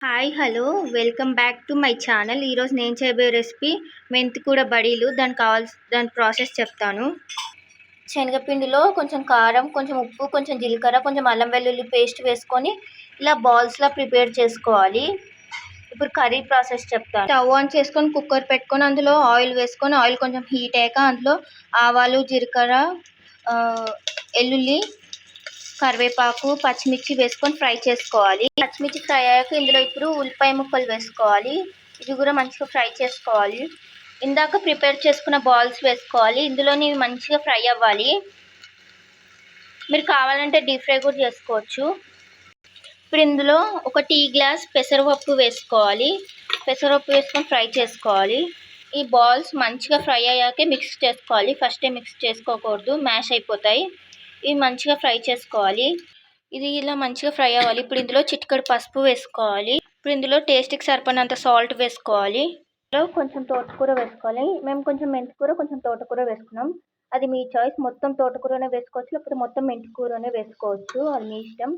Hi hello welcome back to my channel. ఈరోజు నేను చేయబోయే రెసిపీ మెంతి కూడా బడీలు. దాని ప్రాసెస్ చెప్తాను. శనగపిండిలో కొంచెం కారం, కొంచెం ఉప్పు, కొంచెం జీలకర్ర, కొంచెం అల్లం వెల్లుల్లి పేస్ట్ వేసుకొని ఇలా బాల్స్లా ప్రిపేర్ చేసుకోవాలి. ఇప్పుడు కర్రీ ప్రాసెస్ చెప్తాను. స్టవ్ ఆన్ చేసుకొని కుక్కర్ పెట్టుకొని అందులో ఆయిల్ వేసుకొని ఆయిల్ కొంచెం హీట్ అయ్యాక అందులో ఆవాలు, జీలకర్ర, ఎల్లుల్లి, కరివేపాకు, పచ్చిమిర్చి వేసుకొని ఫ్రై చేసుకోవాలి. పచ్చిమిర్చి ఫ్రై అయ్యాక ఇందులో ఇప్పుడు ఉల్లిపాయ ముక్కలు వేసుకోవాలి. ఇది కూడా మంచిగా ఫ్రై చేసుకోవాలి. ఇందాక ప్రిపేర్ చేసుకున్న బాల్స్ వేసుకోవాలి. ఇందులోని మంచిగా ఫ్రై అవ్వాలి. మీరు కావాలంటే డీప్ ఫ్రై కూడా చేసుకోవచ్చు. ఇప్పుడు ఇందులో ఒక టీ గ్లాస్ పెసరపప్పు వేసుకోవాలి. పెసరపప్పు వేసుకొని ఫ్రై చేసుకోవాలి. ఈ బాల్స్ మంచిగా ఫ్రై అయ్యాకే మిక్స్ చేసుకోవాలి. ఫస్టే మిక్స్ చేసుకోకూడదు, మ్యాష్ అయిపోతాయి. ఇవి మంచిగా ఫ్రై చేసుకోవాలి. ఇది ఇలా మంచిగా ఫ్రై అవ్వాలి. ఇప్పుడు ఇందులో చిటికెడు పసుపు వేసుకోవాలి. ఇప్పుడు ఇందులో టేస్ట్కి సరిపడినంత సాల్ట్ వేసుకోవాలి. ఇందులో కొంచెం తోటకూర వేసుకోవాలి. మేము కొంచెం మెంతికూర, కొంచెం తోటకూర వేసుకున్నాం. అది మీ చాయిస్. మొత్తం తోటకూరనే వేసుకోవచ్చు, లేకపోతే మొత్తం మెంతికూరనే వేసుకోవచ్చు, అది మీ ఇష్టం.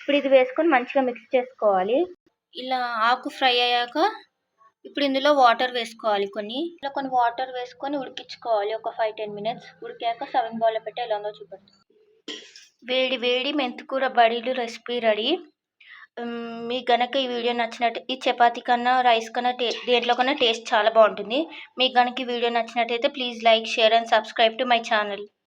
ఇప్పుడు ఇది వేసుకొని మంచిగా మిక్స్ చేసుకోవాలి. ఇలా ఆకు ఫ్రై అయ్యాక ఇప్పుడు ఇందులో వాటర్ వేసుకోవాలి. ఇలా కొన్ని వాటర్ వేసుకొని ఉడికించుకోవాలి. ఒక 5-10 మినిట్స్ ఉడికాక సర్వింగ్ బౌల్లో పెట్టి ఎలా ఉందో చూపెడతాం. వేడి వేడి మెంతికూర బడీలు రెసిపీ రెడీ. మీకు గనక ఈ వీడియో నచ్చినట్టు, ఈ చపాతీ కన్నా రైస్ కన్నా దేంట్లో కన్నా టేస్ట్ చాలా బాగుంటుంది. మీకు గనక ఈ వీడియో నచ్చినట్టయితే please like, share and subscribe to my channel.